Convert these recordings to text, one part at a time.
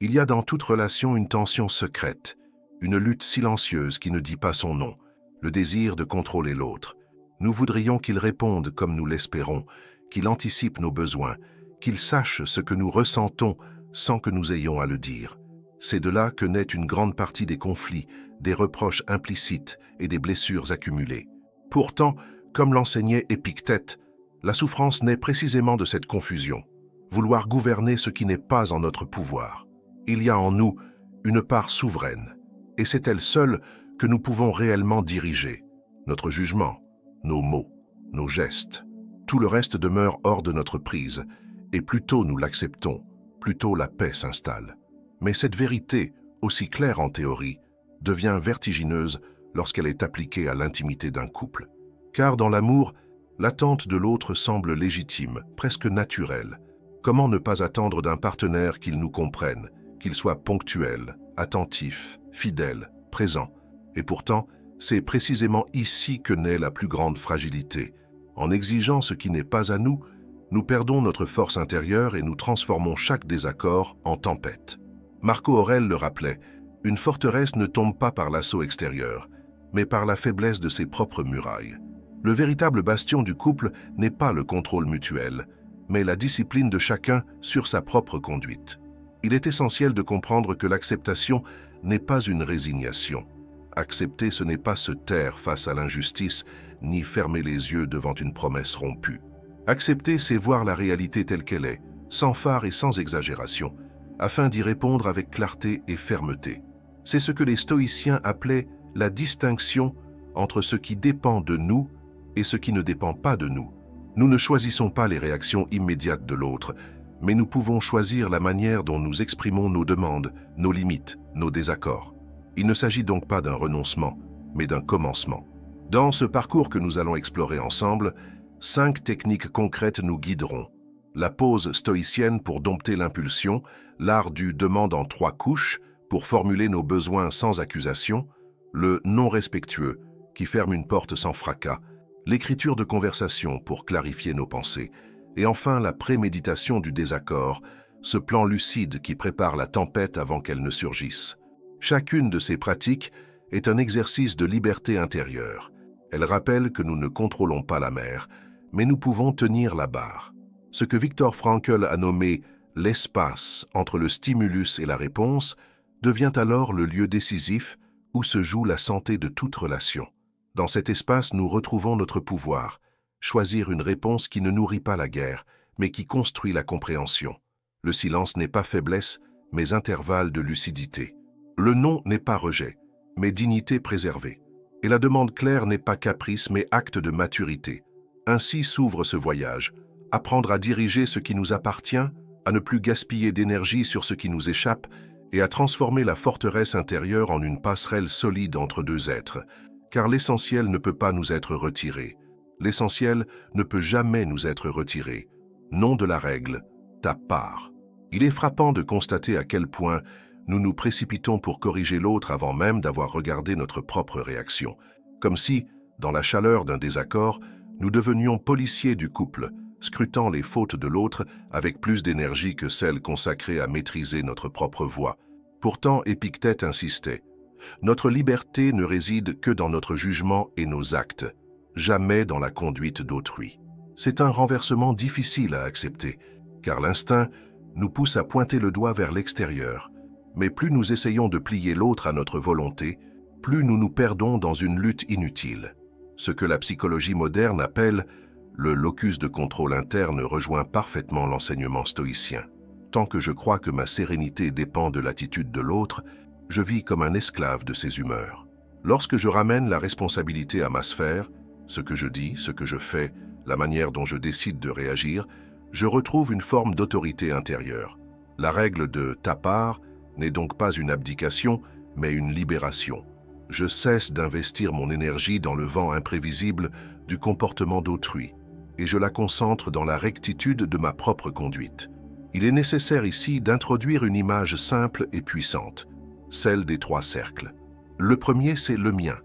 Il y a dans toute relation une tension secrète, une lutte silencieuse qui ne dit pas son nom, le désir de contrôler l'autre. Nous voudrions qu'il réponde comme nous l'espérons, qu'il anticipe nos besoins, qu'il sache ce que nous ressentons sans que nous ayons à le dire. C'est de là que naît une grande partie des conflits, des reproches implicites et des blessures accumulées. Pourtant, comme l'enseignait Épictète, la souffrance naît précisément de cette confusion, vouloir gouverner ce qui n'est pas en notre pouvoir. Il y a en nous une part souveraine, et c'est elle seule que nous pouvons réellement diriger. Notre jugement, nos mots, nos gestes, tout le reste demeure hors de notre prise, et plus tôt nous l'acceptons, plus tôt la paix s'installe. Mais cette vérité, aussi claire en théorie, devient vertigineuse lorsqu'elle est appliquée à l'intimité d'un couple. Car dans l'amour, l'attente de l'autre semble légitime, presque naturelle. Comment ne pas attendre d'un partenaire qu'il nous comprenne, qu'il soit ponctuel, attentif, fidèle, présent? Et pourtant, c'est précisément ici que naît la plus grande fragilité. En exigeant ce qui n'est pas à nous, nous perdons notre force intérieure et nous transformons chaque désaccord en tempête. Marco Aurèle le rappelait, une forteresse ne tombe pas par l'assaut extérieur, mais par la faiblesse de ses propres murailles. Le véritable bastion du couple n'est pas le contrôle mutuel, mais la discipline de chacun sur sa propre conduite. Il est essentiel de comprendre que l'acceptation n'est pas une résignation. Accepter, ce n'est pas se taire face à l'injustice, ni fermer les yeux devant une promesse rompue. Accepter, c'est voir la réalité telle qu'elle est, sans phare et sans exagération, afin d'y répondre avec clarté et fermeté. C'est ce que les stoïciens appelaient la distinction entre ce qui dépend de nous et ce qui ne dépend pas de nous. Nous ne choisissons pas les réactions immédiates de l'autre, mais nous pouvons choisir la manière dont nous exprimons nos demandes, nos limites, nos désaccords. Il ne s'agit donc pas d'un renoncement, mais d'un commencement. Dans ce parcours que nous allons explorer ensemble, 5 techniques concrètes nous guideront. La pause stoïcienne pour dompter l'impulsion, l'art du demande en 3 couches pour formuler nos besoins sans accusation, le non respectueux qui ferme une porte sans fracas, l'écriture de conversation pour clarifier nos pensées, et enfin la préméditation du désaccord, ce plan lucide qui prépare la tempête avant qu'elle ne surgisse. Chacune de ces pratiques est un exercice de liberté intérieure. Elle rappelle que nous ne contrôlons pas la mer, mais nous pouvons tenir la barre. Ce que Viktor Frankl a nommé l'espace entre le stimulus et la réponse devient alors le lieu décisif où se joue la santé de toute relation. Dans cet espace, nous retrouvons notre pouvoir, choisir une réponse qui ne nourrit pas la guerre, mais qui construit la compréhension. Le silence n'est pas faiblesse, mais intervalle de lucidité. Le non n'est pas rejet, mais dignité préservée. Et la demande claire n'est pas caprice, mais acte de maturité. Ainsi s'ouvre ce voyage. Apprendre à diriger ce qui nous appartient, à ne plus gaspiller d'énergie sur ce qui nous échappe, et à transformer la forteresse intérieure en une passerelle solide entre deux êtres. Car l'essentiel ne peut pas nous être retiré. L'essentiel ne peut jamais nous être retiré. Non de la règle, ta part. Il est frappant de constater à quel point nous nous précipitons pour corriger l'autre avant même d'avoir regardé notre propre réaction. Comme si, dans la chaleur d'un désaccord, nous devenions policiers du couple, scrutant les fautes de l'autre avec plus d'énergie que celle consacrée à maîtriser notre propre voix. Pourtant, Épictète insistait. Notre liberté ne réside que dans notre jugement et nos actes, jamais dans la conduite d'autrui. C'est un renversement difficile à accepter, car l'instinct nous pousse à pointer le doigt vers l'extérieur. Mais plus nous essayons de plier l'autre à notre volonté, plus nous nous perdons dans une lutte inutile. Ce que la psychologie moderne appelle le locus de contrôle interne rejoint parfaitement l'enseignement stoïcien. Tant que je crois que ma sérénité dépend de l'attitude de l'autre, je vis comme un esclave de ses humeurs. Lorsque je ramène la responsabilité à ma sphère, ce que je dis, ce que je fais, la manière dont je décide de réagir, je retrouve une forme d'autorité intérieure. La règle de « ta part » n'est donc pas une abdication, mais une libération. Je cesse d'investir mon énergie dans le vent imprévisible du comportement d'autrui, et je la concentre dans la rectitude de ma propre conduite. Il est nécessaire ici d'introduire une image simple et puissante, celle des 3 cercles. Le premier, c'est le mien,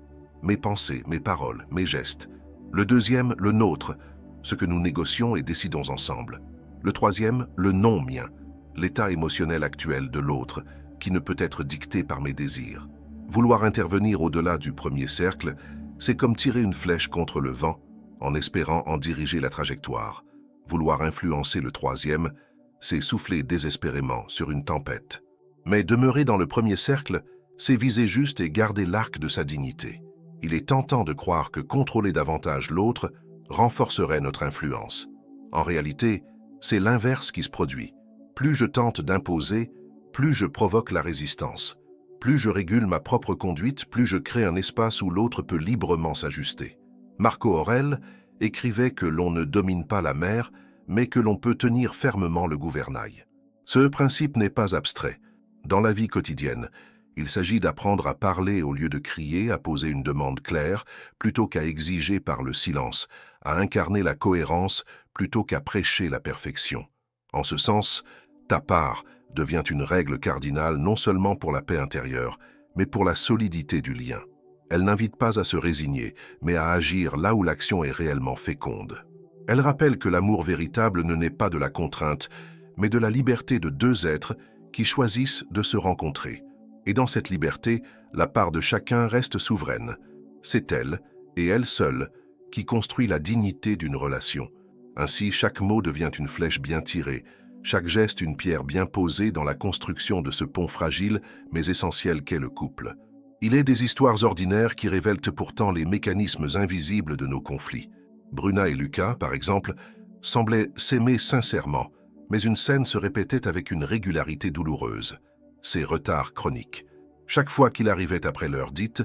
mes pensées, mes paroles, mes gestes. Le deuxième, le nôtre, ce que nous négocions et décidons ensemble. Le troisième, le non mien, l'état émotionnel actuel de l'autre, qui ne peut être dicté par mes désirs. Vouloir intervenir au-delà du premier cercle, c'est comme tirer une flèche contre le vent, en espérant en diriger la trajectoire. Vouloir influencer le troisième, c'est souffler désespérément sur une tempête. Mais demeurer dans le premier cercle, c'est viser juste et garder l'arc de sa dignité. Il est tentant de croire que contrôler davantage l'autre renforcerait notre influence. En réalité, c'est l'inverse qui se produit. Plus je tente d'imposer, plus je provoque la résistance. Plus je régule ma propre conduite, plus je crée un espace où l'autre peut librement s'ajuster. Marco Aurèle écrivait que l'on ne domine pas la mer, mais que l'on peut tenir fermement le gouvernail. Ce principe n'est pas abstrait. Dans la vie quotidienne, il s'agit d'apprendre à parler au lieu de crier, à poser une demande claire plutôt qu'à exiger par le silence, à incarner la cohérence plutôt qu'à prêcher la perfection. En ce sens, ta part devient une règle cardinale non seulement pour la paix intérieure, mais pour la solidité du lien. Elle n'invite pas à se résigner, mais à agir là où l'action est réellement féconde. Elle rappelle que l'amour véritable ne naît pas de la contrainte, mais de la liberté de deux êtres qui choisissent de se rencontrer. Et dans cette liberté, la part de chacun reste souveraine. C'est elle, et elle seule, qui construit la dignité d'une relation. Ainsi, chaque mot devient une flèche bien tirée, chaque geste une pierre bien posée dans la construction de ce pont fragile mais essentiel qu'est le couple. Il est des histoires ordinaires qui révèlent pourtant les mécanismes invisibles de nos conflits. Bruna et Lucas, par exemple, semblaient s'aimer sincèrement, mais une scène se répétait avec une régularité douloureuse. Ses retards chroniques. Chaque fois qu'il arrivait après l'heure dite,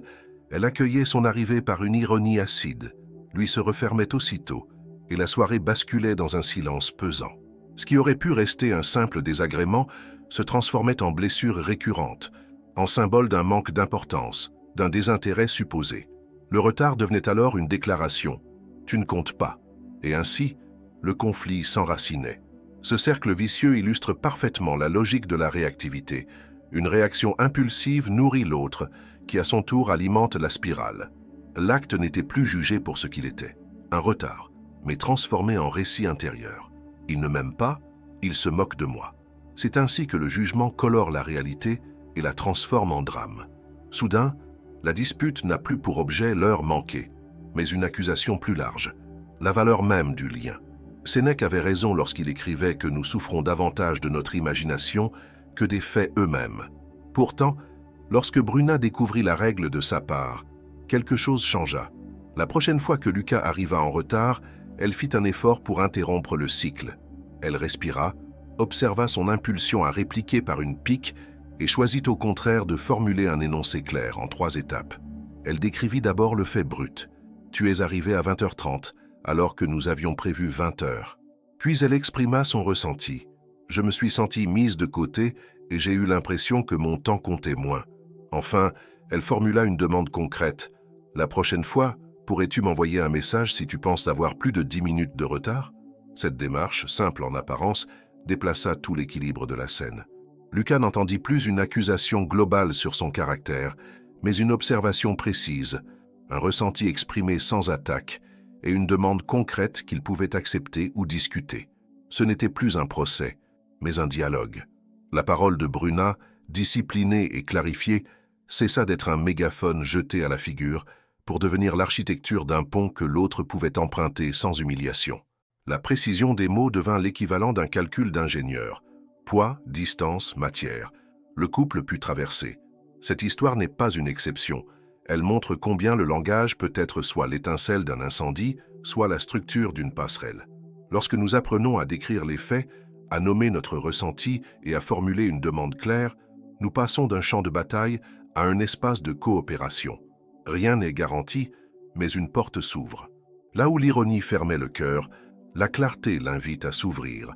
elle accueillait son arrivée par une ironie acide, lui se refermait aussitôt, et la soirée basculait dans un silence pesant. Ce qui aurait pu rester un simple désagrément se transformait en blessure récurrente, en symbole d'un manque d'importance, d'un désintérêt supposé. Le retard devenait alors une déclaration « tu ne comptes pas », et ainsi, le conflit s'enracinait. Ce cercle vicieux illustre parfaitement la logique de la réactivité. Une réaction impulsive nourrit l'autre, qui à son tour alimente la spirale. L'acte n'était plus jugé pour ce qu'il était, un retard, mais transformé en récit intérieur. Il ne m'aime pas, il se moque de moi. C'est ainsi que le jugement colore la réalité et la transforme en drame. Soudain, la dispute n'a plus pour objet l'heure manquée, mais une accusation plus large, la valeur même du lien. Sénèque avait raison lorsqu'il écrivait que nous souffrons davantage de notre imagination que des faits eux-mêmes. Pourtant, lorsque Bruna découvrit la règle de sa part, quelque chose changea. La prochaine fois que Lucas arriva en retard, elle fit un effort pour interrompre le cycle. Elle respira, observa son impulsion à répliquer par une pique et choisit au contraire de formuler un énoncé clair en 3 étapes. Elle décrivit d'abord le fait brut. « Tu es arrivé à 20h30, alors que nous avions prévu 20h. » Puis elle exprima son ressenti. « Je me suis sentie mise de côté et j'ai eu l'impression que mon temps comptait moins. » Enfin, elle formula une demande concrète. « La prochaine fois, pourrais-tu m'envoyer un message si tu penses avoir plus de 10 minutes de retard ?» Cette démarche, simple en apparence, déplaça tout l'équilibre de la scène. Lucas n'entendit plus une accusation globale sur son caractère, mais une observation précise, un ressenti exprimé sans attaque et une demande concrète qu'il pouvait accepter ou discuter. Ce n'était plus un procès, mais un dialogue. La parole de Bruna, disciplinée et clarifiée, cessa d'être un mégaphone jeté à la figure pour devenir l'architecture d'un pont que l'autre pouvait emprunter sans humiliation. La précision des mots devint l'équivalent d'un calcul d'ingénieur. Poids, distance, matière. Le couple put traverser. Cette histoire n'est pas une exception. Elle montre combien le langage peut être soit l'étincelle d'un incendie, soit la structure d'une passerelle. Lorsque nous apprenons à décrire les faits, à nommer notre ressenti et à formuler une demande claire, nous passons d'un champ de bataille à un espace de coopération. Rien n'est garanti, mais une porte s'ouvre. Là où l'ironie fermait le cœur, la clarté l'invite à s'ouvrir.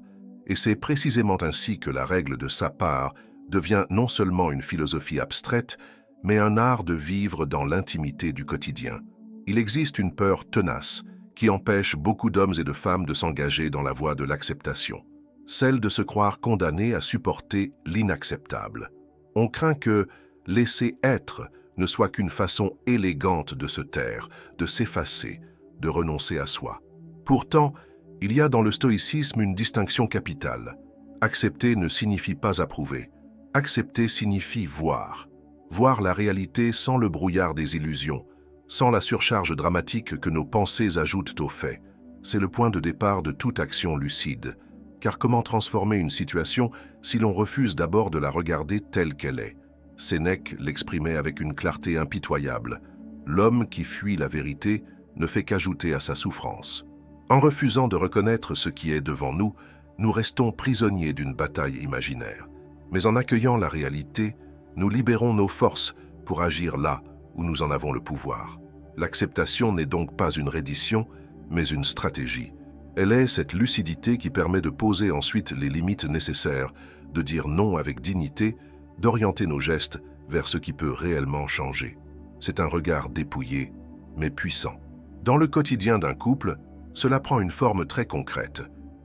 Et c'est précisément ainsi que la règle de sa part devient non seulement une philosophie abstraite, mais un art de vivre dans l'intimité du quotidien. Il existe une peur tenace qui empêche beaucoup d'hommes et de femmes de s'engager dans la voie de l'acceptation, celle de se croire condamnés à supporter l'inacceptable. On craint que laisser être ne soit qu'une façon élégante de se taire, de s'effacer, de renoncer à soi. Pourtant, il y a dans le stoïcisme une distinction capitale. Accepter ne signifie pas approuver. Accepter signifie voir. Voir la réalité sans le brouillard des illusions, sans la surcharge dramatique que nos pensées ajoutent aux faits. C'est le point de départ de toute action lucide. Car comment transformer une situation si l'on refuse d'abord de la regarder telle qu'elle est? Sénèque l'exprimait avec une clarté impitoyable. L'homme qui fuit la vérité ne fait qu'ajouter à sa souffrance. En refusant de reconnaître ce qui est devant nous, nous restons prisonniers d'une bataille imaginaire. Mais en accueillant la réalité, nous libérons nos forces pour agir là où nous en avons le pouvoir. L'acceptation n'est donc pas une reddition, mais une stratégie. Elle est cette lucidité qui permet de poser ensuite les limites nécessaires, de dire non avec dignité, d'orienter nos gestes vers ce qui peut réellement changer. C'est un regard dépouillé, mais puissant. Dans le quotidien d'un couple, cela prend une forme très concrète.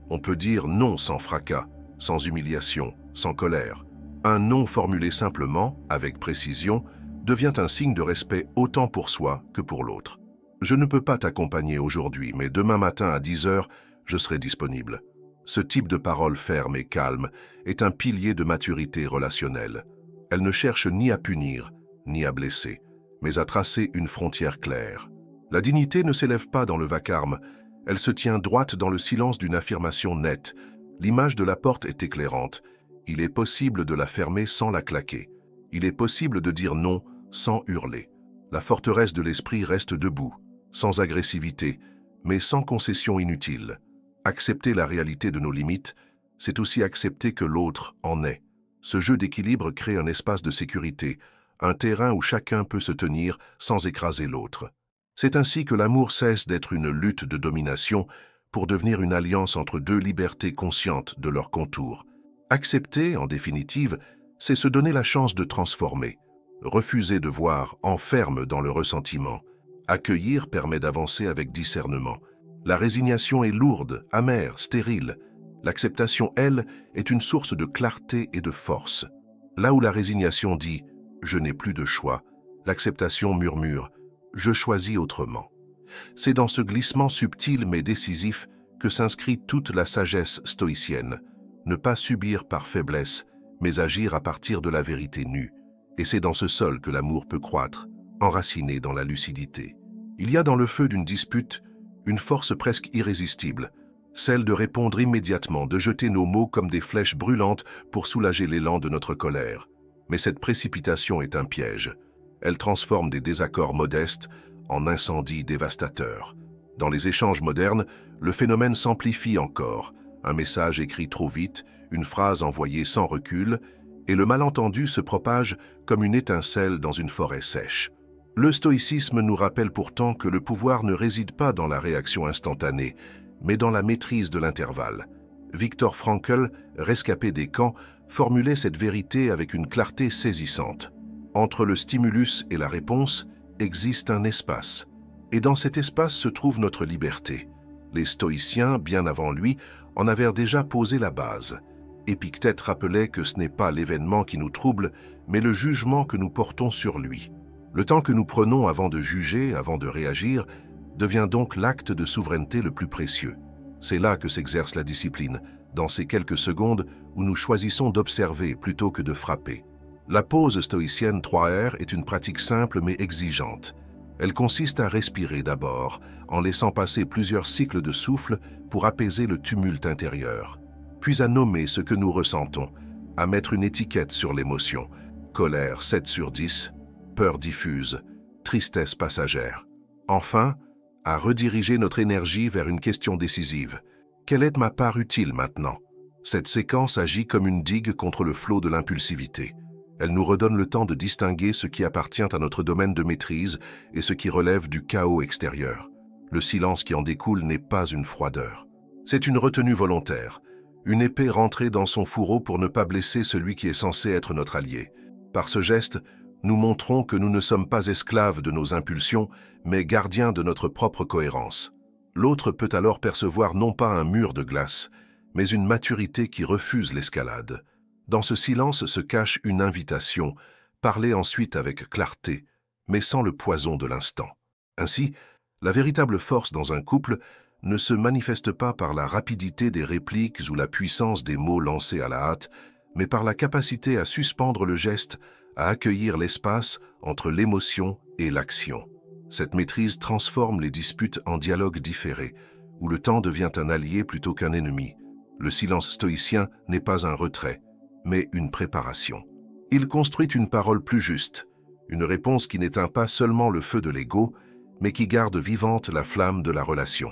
On peut dire non sans fracas, sans humiliation, sans colère. Un non formulé simplement, avec précision, devient un signe de respect autant pour soi que pour l'autre. Je ne peux pas t'accompagner aujourd'hui, mais demain matin à 10 heures, je serai disponible. Ce type de parole ferme et calme est un pilier de maturité relationnelle. Elle ne cherche ni à punir, ni à blesser, mais à tracer une frontière claire. La dignité ne s'élève pas dans le vacarme, elle se tient droite dans le silence d'une affirmation nette. L'image de la porte est éclairante. Il est possible de la fermer sans la claquer. Il est possible de dire non sans hurler. La forteresse de l'esprit reste debout, sans agressivité, mais sans concession inutile. Accepter la réalité de nos limites, c'est aussi accepter que l'autre en est. Ce jeu d'équilibre crée un espace de sécurité, un terrain où chacun peut se tenir sans écraser l'autre. C'est ainsi que l'amour cesse d'être une lutte de domination pour devenir une alliance entre deux libertés conscientes de leurs contours. Accepter, en définitive, c'est se donner la chance de transformer. Refuser de voir enferme dans le ressentiment. Accueillir permet d'avancer avec discernement. La résignation est lourde, amère, stérile. L'acceptation, elle, est une source de clarté et de force. Là où la résignation dit « je n'ai plus de choix », l'acceptation murmure « je choisis autrement ». C'est dans ce glissement subtil mais décisif que s'inscrit toute la sagesse stoïcienne. Ne pas subir par faiblesse, mais agir à partir de la vérité nue. Et c'est dans ce sol que l'amour peut croître, enraciné dans la lucidité. Il y a dans le feu d'une dispute une force presque irrésistible, celle de répondre immédiatement, de jeter nos mots comme des flèches brûlantes pour soulager l'élan de notre colère. Mais cette précipitation est un piège. Elle transforme des désaccords modestes en incendies dévastateurs. Dans les échanges modernes, le phénomène s'amplifie encore. Un message écrit trop vite, une phrase envoyée sans recul, et le malentendu se propage comme une étincelle dans une forêt sèche. Le stoïcisme nous rappelle pourtant que le pouvoir ne réside pas dans la réaction instantanée, mais dans la maîtrise de l'intervalle. Viktor Frankl, rescapé des camps, formulait cette vérité avec une clarté saisissante. Entre le stimulus et la réponse existe un espace, et dans cet espace se trouve notre liberté. Les stoïciens, bien avant lui, en avaient déjà posé la base. Épictète rappelait que ce n'est pas l'événement qui nous trouble, mais le jugement que nous portons sur lui. Le temps que nous prenons avant de juger, avant de réagir, devient donc l'acte de souveraineté le plus précieux. C'est là que s'exerce la discipline, dans ces quelques secondes où nous choisissons d'observer plutôt que de frapper. La pause stoïcienne 3R est une pratique simple mais exigeante. Elle consiste à respirer d'abord, en laissant passer plusieurs cycles de souffle pour apaiser le tumulte intérieur, puis à nommer ce que nous ressentons, à mettre une étiquette sur l'émotion, colère 7 sur 10, peur diffuse, tristesse passagère. Enfin, à rediriger notre énergie vers une question décisive. Quelle est ma part utile maintenant? Cette séquence agit comme une digue contre le flot de l'impulsivité. Elle nous redonne le temps de distinguer ce qui appartient à notre domaine de maîtrise et ce qui relève du chaos extérieur. Le silence qui en découle n'est pas une froideur. C'est une retenue volontaire, une épée rentrée dans son fourreau pour ne pas blesser celui qui est censé être notre allié. Par ce geste, nous montrons que nous ne sommes pas esclaves de nos impulsions, mais gardiens de notre propre cohérence. L'autre peut alors percevoir non pas un mur de glace, mais une maturité qui refuse l'escalade. Dans ce silence se cache une invitation, parler ensuite avec clarté, mais sans le poison de l'instant. Ainsi, la véritable force dans un couple ne se manifeste pas par la rapidité des répliques ou la puissance des mots lancés à la hâte, mais par la capacité à suspendre le geste, à accueillir l'espace entre l'émotion et l'action. Cette maîtrise transforme les disputes en dialogues différés, où le temps devient un allié plutôt qu'un ennemi. Le silence stoïcien n'est pas un retrait, mais une préparation. Il construit une parole plus juste, une réponse qui n'éteint pas seulement le feu de l'ego, mais qui garde vivante la flamme de la relation.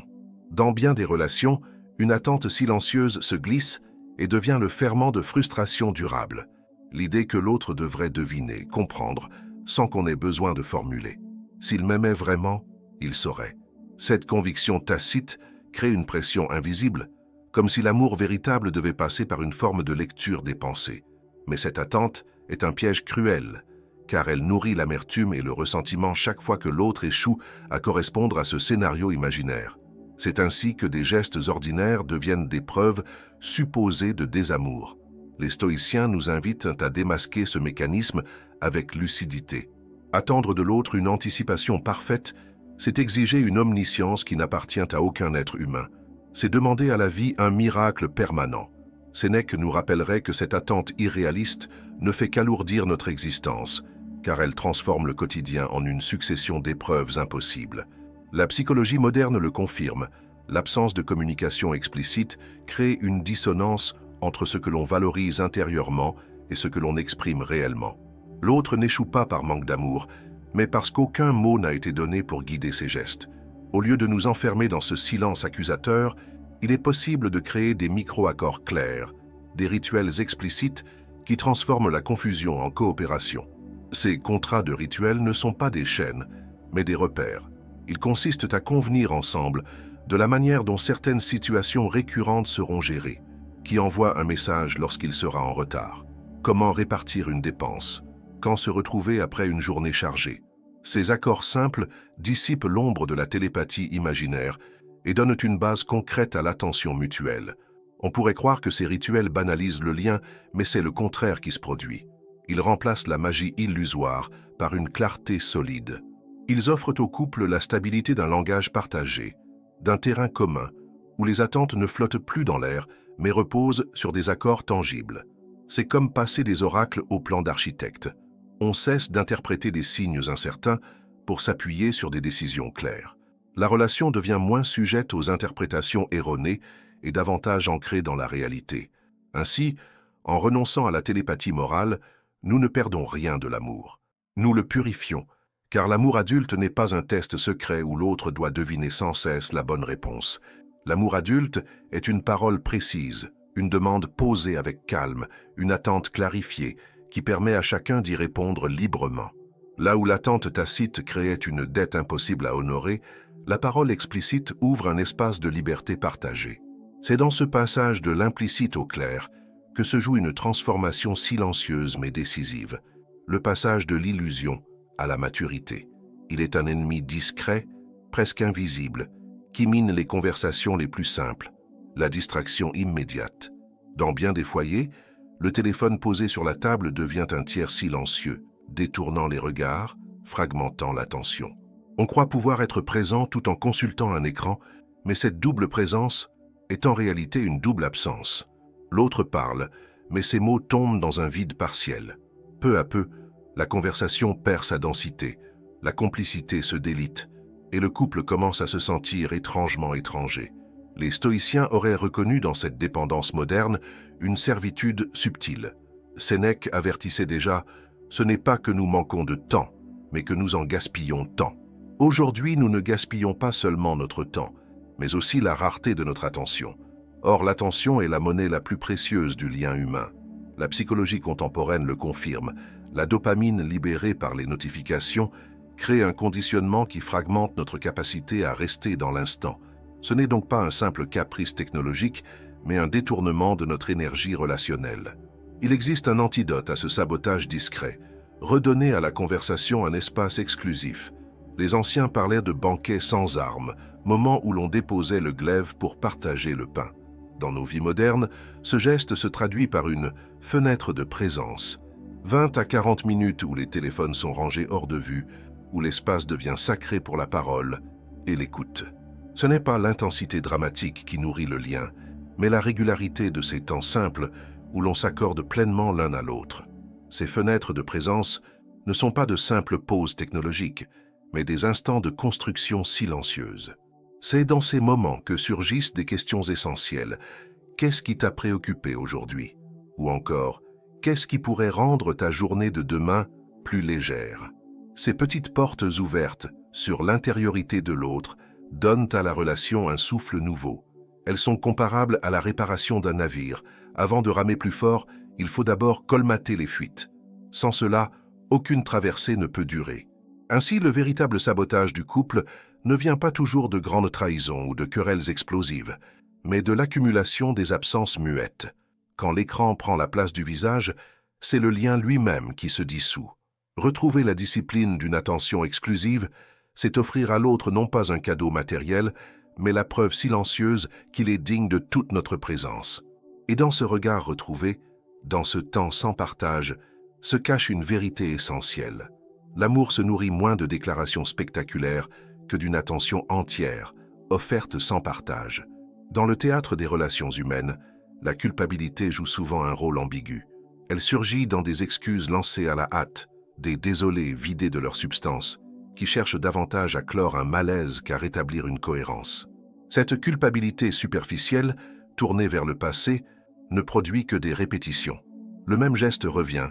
Dans bien des relations, une attente silencieuse se glisse et devient le ferment de frustration durable. L'idée que l'autre devrait deviner, comprendre, sans qu'on ait besoin de formuler. S'il m'aimait vraiment, il saurait. Cette conviction tacite crée une pression invisible, comme si l'amour véritable devait passer par une forme de lecture des pensées. Mais cette attente est un piège cruel, car elle nourrit l'amertume et le ressentiment chaque fois que l'autre échoue à correspondre à ce scénario imaginaire. C'est ainsi que des gestes ordinaires deviennent des preuves supposées de désamour. Les stoïciens nous invitent à démasquer ce mécanisme avec lucidité. Attendre de l'autre une anticipation parfaite, c'est exiger une omniscience qui n'appartient à aucun être humain. C'est demander à la vie un miracle permanent. Sénèque nous rappellerait que cette attente irréaliste ne fait qu'alourdir notre existence, car elle transforme le quotidien en une succession d'épreuves impossibles. La psychologie moderne le confirme, l'absence de communication explicite crée une dissonance entre ce que l'on valorise intérieurement et ce que l'on exprime réellement. L'autre n'échoue pas par manque d'amour, mais parce qu'aucun mot n'a été donné pour guider ses gestes. Au lieu de nous enfermer dans ce silence accusateur, il est possible de créer des micro-accords clairs, des rituels explicites qui transforment la confusion en coopération. Ces contrats de rituels ne sont pas des chaînes, mais des repères. Ils consistent à convenir ensemble de la manière dont certaines situations récurrentes seront gérées, qui envoie un message lorsqu'il sera en retard, comment répartir une dépense, quand se retrouver après une journée chargée. Ces accords simples dissipent l'ombre de la télépathie imaginaire et donnent une base concrète à l'attention mutuelle. On pourrait croire que ces rituels banalisent le lien, mais c'est le contraire qui se produit. Ils remplacent la magie illusoire par une clarté solide. Ils offrent au couple la stabilité d'un langage partagé, d'un terrain commun, où les attentes ne flottent plus dans l'air, mais reposent sur des accords tangibles. C'est comme passer des oracles au plan d'architecte. On cesse d'interpréter des signes incertains pour s'appuyer sur des décisions claires. La relation devient moins sujette aux interprétations erronées et davantage ancrée dans la réalité. Ainsi, en renonçant à la télépathie morale, nous ne perdons rien de l'amour. Nous le purifions, car l'amour adulte n'est pas un test secret où l'autre doit deviner sans cesse la bonne réponse. L'amour adulte est une parole précise, une demande posée avec calme, une attente clarifiée, qui permet à chacun d'y répondre librement. Là où l'attente tacite créait une dette impossible à honorer, la parole explicite ouvre un espace de liberté partagée. C'est dans ce passage de l'implicite au clair que se joue une transformation silencieuse mais décisive, le passage de l'illusion à la maturité. Il est un ennemi discret, presque invisible, qui mine les conversations les plus simples, la distraction immédiate. Dans bien des foyers, le téléphone posé sur la table devient un tiers silencieux, détournant les regards, fragmentant l'attention. On croit pouvoir être présent tout en consultant un écran, mais cette double présence est en réalité une double absence. L'autre parle, mais ses mots tombent dans un vide partiel. Peu à peu, la conversation perd sa densité, la complicité se délite, et le couple commence à se sentir étrangement étranger. Les stoïciens auraient reconnu dans cette dépendance moderne une servitude subtile. Sénèque avertissait déjà « Ce n'est pas que nous manquons de temps, mais que nous en gaspillons tant ». Aujourd'hui, nous ne gaspillons pas seulement notre temps, mais aussi la rareté de notre attention. Or, l'attention est la monnaie la plus précieuse du lien humain. La psychologie contemporaine le confirme. La dopamine libérée par les notifications crée un conditionnement qui fragmente notre capacité à rester dans l'instant. Ce n'est donc pas un simple caprice technologique, mais un détournement de notre énergie relationnelle. Il existe un antidote à ce sabotage discret. Redonner à la conversation un espace exclusif. Les anciens parlaient de banquets sans armes, moment où l'on déposait le glaive pour partager le pain. Dans nos vies modernes, ce geste se traduit par une fenêtre de présence. 20 à 40 minutes où les téléphones sont rangés hors de vue, où l'espace devient sacré pour la parole et l'écoute. Ce n'est pas l'intensité dramatique qui nourrit le lien, mais la régularité de ces temps simples où l'on s'accorde pleinement l'un à l'autre. Ces fenêtres de présence ne sont pas de simples pauses technologiques, mais des instants de construction silencieuse. C'est dans ces moments que surgissent des questions essentielles. Qu'est-ce qui t'a préoccupé aujourd'hui? Ou encore, qu'est-ce qui pourrait rendre ta journée de demain plus légère? Ces petites portes ouvertes sur l'intériorité de l'autre donnent à la relation un souffle nouveau. Elles sont comparables à la réparation d'un navire. Avant de ramer plus fort, il faut d'abord colmater les fuites. Sans cela, aucune traversée ne peut durer. Ainsi, le véritable sabotage du couple ne vient pas toujours de grandes trahisons ou de querelles explosives, mais de l'accumulation des absences muettes. Quand l'écran prend la place du visage, c'est le lien lui-même qui se dissout. Retrouver la discipline d'une attention exclusive, c'est offrir à l'autre non pas un cadeau matériel, mais la preuve silencieuse qu'il est digne de toute notre présence. Et dans ce regard retrouvé, dans ce temps sans partage, se cache une vérité essentielle. L'amour se nourrit moins de déclarations spectaculaires que d'une attention entière, offerte sans partage. Dans le théâtre des relations humaines, la culpabilité joue souvent un rôle ambigu. Elle surgit dans des excuses lancées à la hâte, des désolés vidés de leur substance, qui cherchent davantage à clore un malaise qu'à rétablir une cohérence. Cette culpabilité superficielle, tournée vers le passé, ne produit que des répétitions. Le même geste revient,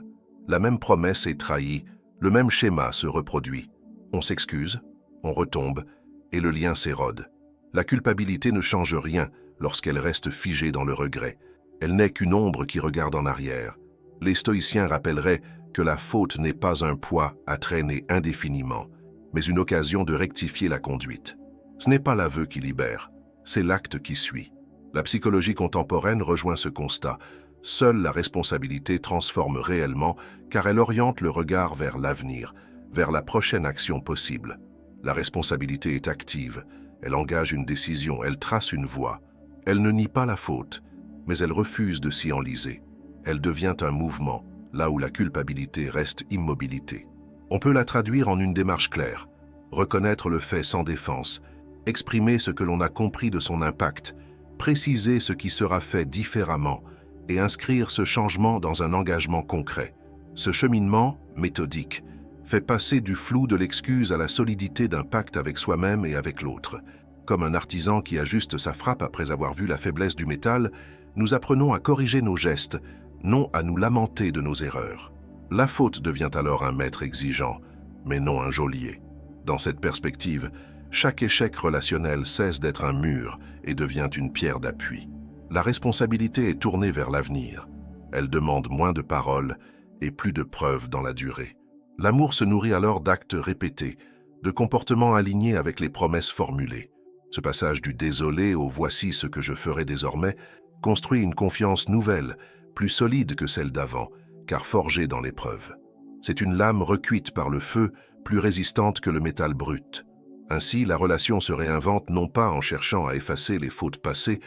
la même promesse est trahie, le même schéma se reproduit. On s'excuse, on retombe, et le lien s'érode. La culpabilité ne change rien lorsqu'elle reste figée dans le regret. Elle n'est qu'une ombre qui regarde en arrière. Les stoïciens rappelleraient que la faute n'est pas un poids à traîner indéfiniment, mais une occasion de rectifier la conduite. Ce n'est pas l'aveu qui libère, c'est l'acte qui suit. La psychologie contemporaine rejoint ce constat. Seule la responsabilité transforme réellement, car elle oriente le regard vers l'avenir, vers la prochaine action possible. La responsabilité est active, elle engage une décision, elle trace une voie. Elle ne nie pas la faute, mais elle refuse de s'y enliser. Elle devient un mouvement, là où la culpabilité reste immobilité. On peut la traduire en une démarche claire, reconnaître le fait sans défense, exprimer ce que l'on a compris de son impact, préciser ce qui sera fait différemment et inscrire ce changement dans un engagement concret. Ce cheminement, méthodique, fait passer du flou de l'excuse à la solidité d'un pacte avec soi-même et avec l'autre. Comme un artisan qui ajuste sa frappe après avoir vu la faiblesse du métal, nous apprenons à corriger nos gestes, non à nous lamenter de nos erreurs. La faute devient alors un maître exigeant, mais non un geôlier. Dans cette perspective, chaque échec relationnel cesse d'être un mur et devient une pierre d'appui. La responsabilité est tournée vers l'avenir. Elle demande moins de paroles et plus de preuves dans la durée. L'amour se nourrit alors d'actes répétés, de comportements alignés avec les promesses formulées. Ce passage du désolé au voici ce que je ferai désormais construit une confiance nouvelle, plus solide que celle d'avant, car forgée dans l'épreuve. C'est une lame recuite par le feu, plus résistante que le métal brut. Ainsi, la relation se réinvente non pas en cherchant à effacer les fautes passées,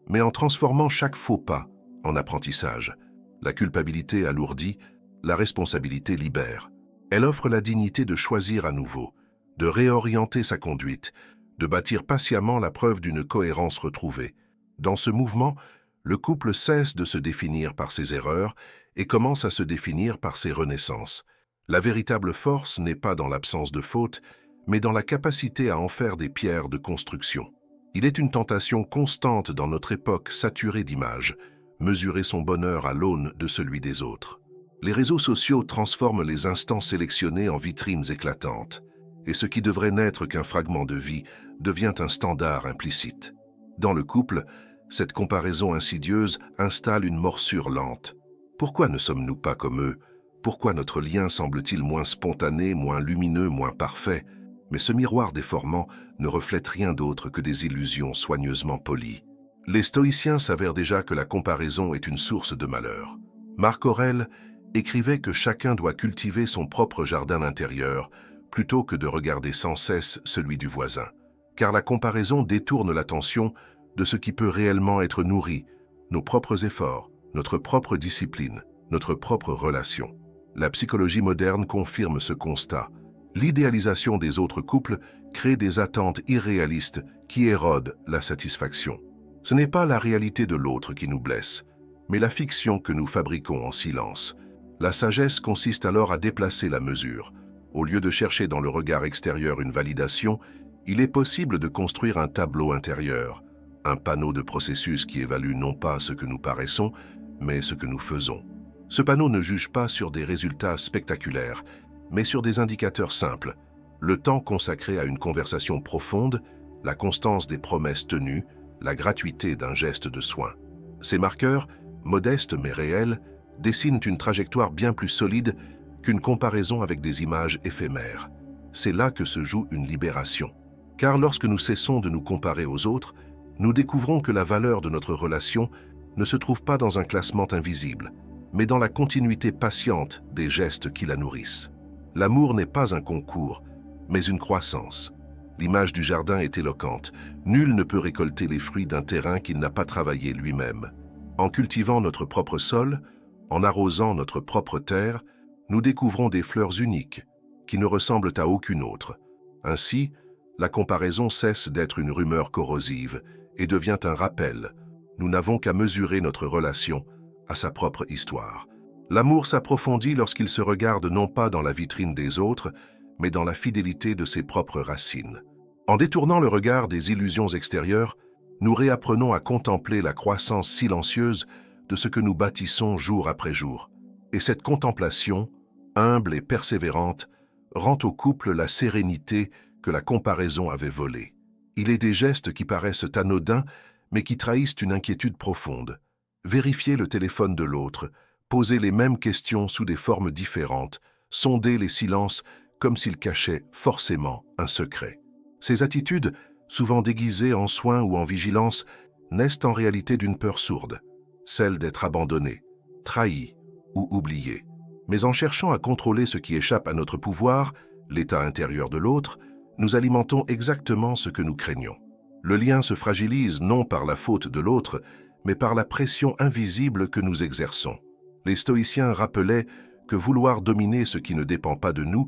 mais en transformant chaque faux pas en apprentissage. La culpabilité alourdit, la responsabilité libère. Elle offre la dignité de choisir à nouveau, de réorienter sa conduite, de bâtir patiemment la preuve d'une cohérence retrouvée. Dans ce mouvement, le couple cesse de se définir par ses erreurs et commence à se définir par ses renaissances. La véritable force n'est pas dans l'absence de faute, mais dans la capacité à en faire des pierres de construction. Il est une tentation constante dans notre époque saturée d'images, mesurer son bonheur à l'aune de celui des autres. Les réseaux sociaux transforment les instants sélectionnés en vitrines éclatantes, et ce qui devrait n'être qu'un fragment de vie devient un standard implicite. Dans le couple, cette comparaison insidieuse installe une morsure lente. Pourquoi ne sommes-nous pas comme eux? Pourquoi notre lien semble-t-il moins spontané, moins lumineux, moins parfait? Mais ce miroir déformant ne reflète rien d'autre que des illusions soigneusement polies. Les stoïciens s'avèrent déjà que la comparaison est une source de malheur. Marc Aurèle écrivait que chacun doit cultiver son propre jardin intérieur plutôt que de regarder sans cesse celui du voisin. Car la comparaison détourne l'attention de ce qui peut réellement être nourri, nos propres efforts, notre propre discipline, notre propre relation. La psychologie moderne confirme ce constat. L'idéalisation des autres couples crée des attentes irréalistes qui érode la satisfaction. Ce n'est pas la réalité de l'autre qui nous blesse, mais la fiction que nous fabriquons en silence. La sagesse consiste alors à déplacer la mesure. Au lieu de chercher dans le regard extérieur une validation, il est possible de construire un tableau intérieur, un panneau de processus qui évalue non pas ce que nous paraissons, mais ce que nous faisons. Ce panneau ne juge pas sur des résultats spectaculaires, mais sur des indicateurs simples. Le temps consacré à une conversation profonde, la constance des promesses tenues, la gratuité d'un geste de soin. Ces marqueurs, modestes mais réels, dessinent une trajectoire bien plus solide qu'une comparaison avec des images éphémères. C'est là que se joue une libération. Car lorsque nous cessons de nous comparer aux autres, nous découvrons que la valeur de notre relation ne se trouve pas dans un classement invisible, mais dans la continuité patiente des gestes qui la nourrissent. L'amour n'est pas un concours, mais une croissance. L'image du jardin est éloquente. Nul ne peut récolter les fruits d'un terrain qu'il n'a pas travaillé lui-même. En cultivant notre propre sol, en arrosant notre propre terre, nous découvrons des fleurs uniques, qui ne ressemblent à aucune autre. Ainsi, la comparaison cesse d'être une rumeur corrosive et devient un rappel. Nous n'avons qu'à mesurer notre relation à sa propre histoire. L'amour s'approfondit lorsqu'il se regarde non pas dans la vitrine des autres, mais dans la fidélité de ses propres racines. En détournant le regard des illusions extérieures, nous réapprenons à contempler la croissance silencieuse de ce que nous bâtissons jour après jour. Et cette contemplation, humble et persévérante, rend au couple la sérénité que la comparaison avait volée. Il est des gestes qui paraissent anodins, mais qui trahissent une inquiétude profonde. Vérifier le téléphone de l'autre, poser les mêmes questions sous des formes différentes, sonder les silences comme s'ils cachaient forcément un secret. Ces attitudes, souvent déguisées en soins ou en vigilance, naissent en réalité d'une peur sourde, celle d'être abandonné, trahi ou oublié. Mais en cherchant à contrôler ce qui échappe à notre pouvoir, l'état intérieur de l'autre, nous alimentons exactement ce que nous craignons. Le lien se fragilise non par la faute de l'autre, mais par la pression invisible que nous exerçons. Les stoïciens rappelaient que vouloir dominer ce qui ne dépend pas de nous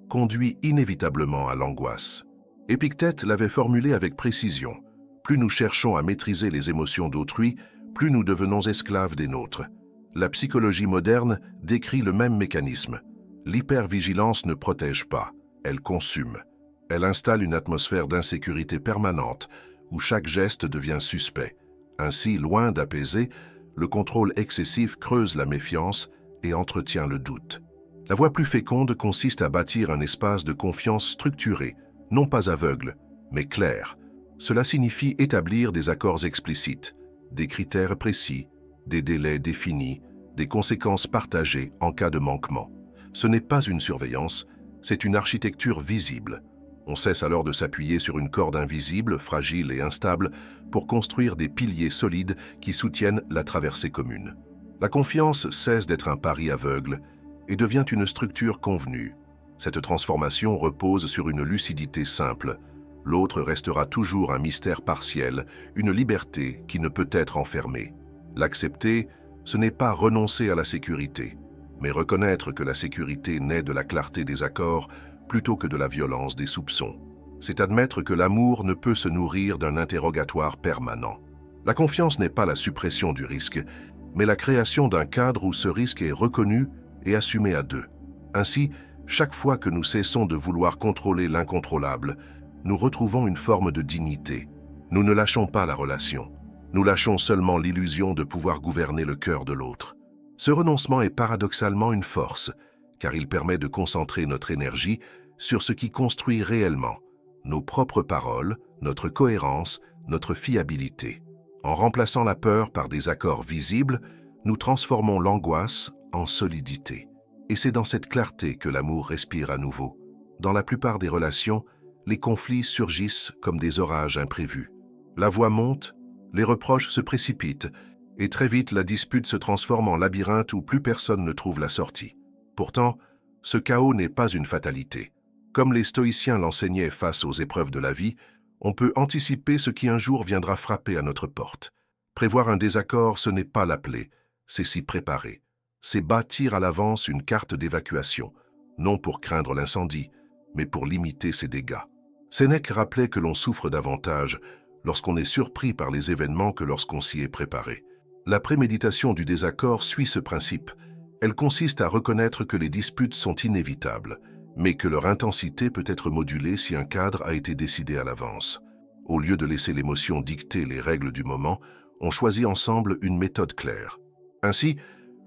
conduit inévitablement à l'angoisse. Épictète l'avait formulé avec précision. Plus nous cherchons à maîtriser les émotions d'autrui, plus nous devenons esclaves des nôtres. La psychologie moderne décrit le même mécanisme. L'hypervigilance ne protège pas, elle consume. Elle installe une atmosphère d'insécurité permanente, où chaque geste devient suspect. Ainsi, loin d'apaiser, le contrôle excessif creuse la méfiance et entretient le doute. La voie plus féconde consiste à bâtir un espace de confiance structuré, non pas aveugle, mais clair. Cela signifie établir des accords explicites, des critères précis, des délais définis, des conséquences partagées en cas de manquement. Ce n'est pas une surveillance, c'est une architecture visible. On cesse alors de s'appuyer sur une corde invisible, fragile et instable, pour construire des piliers solides qui soutiennent la traversée commune. La confiance cesse d'être un pari aveugle et devient une structure convenue. Cette transformation repose sur une lucidité simple. L'autre restera toujours un mystère partiel, une liberté qui ne peut être enfermée. L'accepter, ce n'est pas renoncer à la sécurité, mais reconnaître que la sécurité naît de la clarté des accords plutôt que de la violence des soupçons. C'est admettre que l'amour ne peut se nourrir d'un interrogatoire permanent. La confiance n'est pas la suppression du risque, mais la création d'un cadre où ce risque est reconnu et assumé à deux. Ainsi, chaque fois que nous cessons de vouloir contrôler l'incontrôlable, nous retrouvons une forme de dignité. Nous ne lâchons pas la relation. Nous lâchons seulement l'illusion de pouvoir gouverner le cœur de l'autre. Ce renoncement est paradoxalement une force, car il permet de concentrer notre énergie sur ce qui construit réellement, nos propres paroles, notre cohérence, notre fiabilité. En remplaçant la peur par des accords visibles, nous transformons l'angoisse en solidité. Et c'est dans cette clarté que l'amour respire à nouveau. Dans la plupart des relations, les conflits surgissent comme des orages imprévus. La voix monte, les reproches se précipitent, et très vite la dispute se transforme en labyrinthe où plus personne ne trouve la sortie. Pourtant, ce chaos n'est pas une fatalité. Comme les stoïciens l'enseignaient face aux épreuves de la vie, on peut anticiper ce qui un jour viendra frapper à notre porte. Prévoir un désaccord, ce n'est pas l'appeler, c'est s'y préparer. C'est bâtir à l'avance une carte d'évacuation, non pour craindre l'incendie, mais pour limiter ses dégâts. Sénèque rappelait que l'on souffre davantage lorsqu'on est surpris par les événements que lorsqu'on s'y est préparé. La préméditation du désaccord suit ce principe. Elle consiste à reconnaître que les disputes sont inévitables, mais que leur intensité peut être modulée si un cadre a été décidé à l'avance. Au lieu de laisser l'émotion dicter les règles du moment, on choisit ensemble une méthode claire. Ainsi,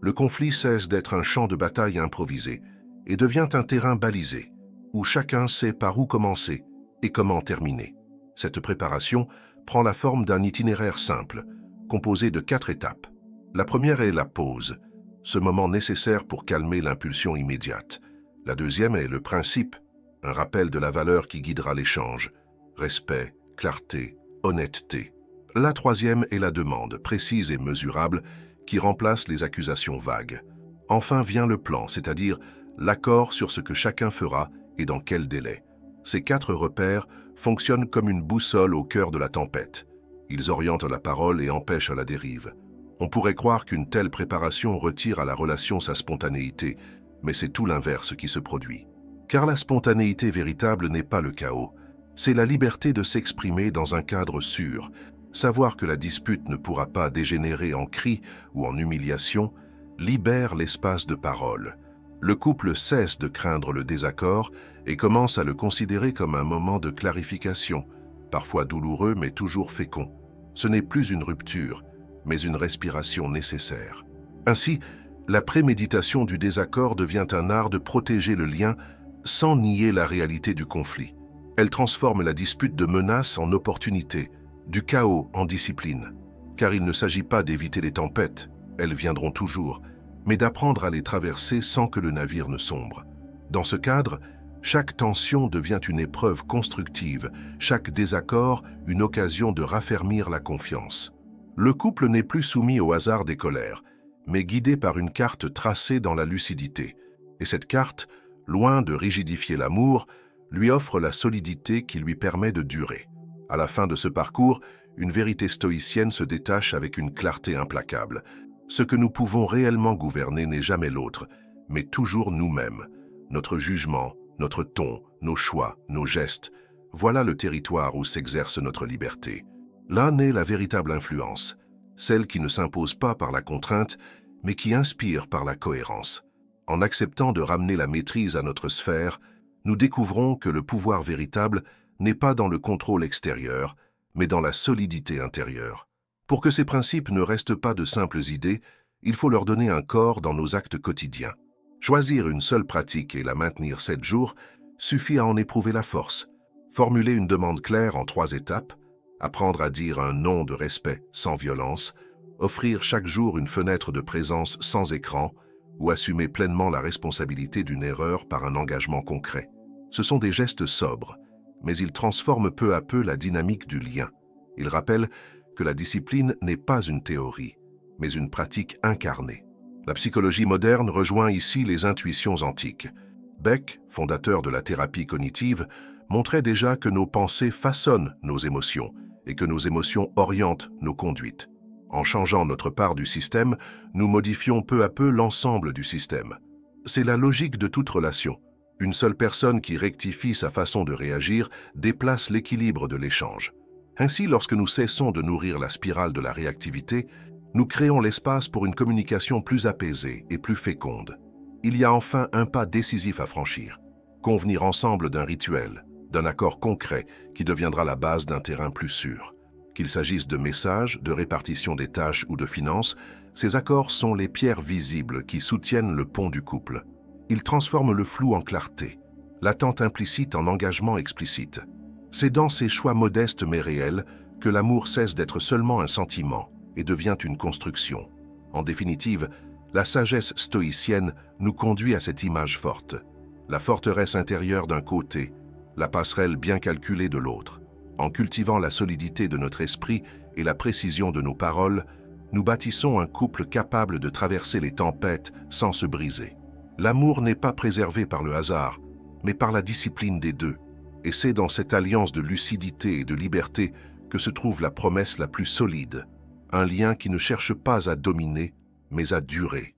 le conflit cesse d'être un champ de bataille improvisé et devient un terrain balisé, où chacun sait par où commencer et comment terminer. Cette préparation prend la forme d'un itinéraire simple, composé de 4 étapes. La première est la pause, ce moment nécessaire pour calmer l'impulsion immédiate. La deuxième est le principe, un rappel de la valeur qui guidera l'échange. Respect, clarté, honnêteté. La troisième est la demande, précise et mesurable, qui remplace les accusations vagues. Enfin vient le plan, c'est-à-dire l'accord sur ce que chacun fera et dans quel délai. Ces 4 repères fonctionnent comme une boussole au cœur de la tempête. Ils orientent la parole et empêchent la dérive. On pourrait croire qu'une telle préparation retire à la relation sa spontanéité, mais c'est tout l'inverse qui se produit. Car la spontanéité véritable n'est pas le chaos, c'est la liberté de s'exprimer dans un cadre sûr, savoir que la dispute ne pourra pas dégénérer en cris ou en humiliation, libère l'espace de parole. Le couple cesse de craindre le désaccord et commence à le considérer comme un moment de clarification, parfois douloureux mais toujours fécond. Ce n'est plus une rupture, mais une respiration nécessaire. Ainsi, la préméditation du désaccord devient un art de protéger le lien sans nier la réalité du conflit. Elle transforme la dispute de menace en opportunité, du chaos en discipline. Car il ne s'agit pas d'éviter les tempêtes, elles viendront toujours, mais d'apprendre à les traverser sans que le navire ne sombre. Dans ce cadre, chaque tension devient une épreuve constructive, chaque désaccord une occasion de raffermir la confiance. Le couple n'est plus soumis au hasard des colères, mais guidé par une carte tracée dans la lucidité. Et cette carte, loin de rigidifier l'amour, lui offre la solidité qui lui permet de durer. À la fin de ce parcours, une vérité stoïcienne se détache avec une clarté implacable. Ce que nous pouvons réellement gouverner n'est jamais l'autre, mais toujours nous-mêmes. Notre jugement, notre ton, nos choix, nos gestes, voilà le territoire où s'exerce notre liberté. Là naît la véritable influence, celle qui ne s'impose pas par la contrainte, mais qui inspire par la cohérence. En acceptant de ramener la maîtrise à notre sphère, nous découvrons que le pouvoir véritable n'est pas dans le contrôle extérieur, mais dans la solidité intérieure. Pour que ces principes ne restent pas de simples idées, il faut leur donner un corps dans nos actes quotidiens. Choisir une seule pratique et la maintenir 7 jours suffit à en éprouver la force. Formuler une demande claire en 3 étapes, apprendre à dire un non de respect sans violence, offrir chaque jour une fenêtre de présence sans écran ou assumer pleinement la responsabilité d'une erreur par un engagement concret. Ce sont des gestes sobres, mais ils transforment peu à peu la dynamique du lien. Ils rappellent que la discipline n'est pas une théorie, mais une pratique incarnée. La psychologie moderne rejoint ici les intuitions antiques. Beck, fondateur de la thérapie cognitive, montrait déjà que nos pensées façonnent nos émotions et que nos émotions orientent nos conduites. En changeant notre part du système, nous modifions peu à peu l'ensemble du système. C'est la logique de toute relation. Une seule personne qui rectifie sa façon de réagir déplace l'équilibre de l'échange. Ainsi, lorsque nous cessons de nourrir la spirale de la réactivité, nous créons l'espace pour une communication plus apaisée et plus féconde. Il y a enfin un pas décisif à franchir. Convenir ensemble d'un rituel, d'un accord concret qui deviendra la base d'un terrain plus sûr. Qu'il s'agisse de messages, de répartition des tâches ou de finances, ces accords sont les pierres visibles qui soutiennent le pont du couple. Ils transforment le flou en clarté, l'attente implicite en engagement explicite. C'est dans ces choix modestes mais réels que l'amour cesse d'être seulement un sentiment et devient une construction. En définitive, la sagesse stoïcienne nous conduit à cette image forte. La forteresse intérieure d'un côté, la passerelle bien calculée de l'autre. En cultivant la solidité de notre esprit et la précision de nos paroles, nous bâtissons un couple capable de traverser les tempêtes sans se briser. L'amour n'est pas préservé par le hasard, mais par la discipline des deux. Et c'est dans cette alliance de lucidité et de liberté que se trouve la promesse la plus solide. Un lien qui ne cherche pas à dominer, mais à durer.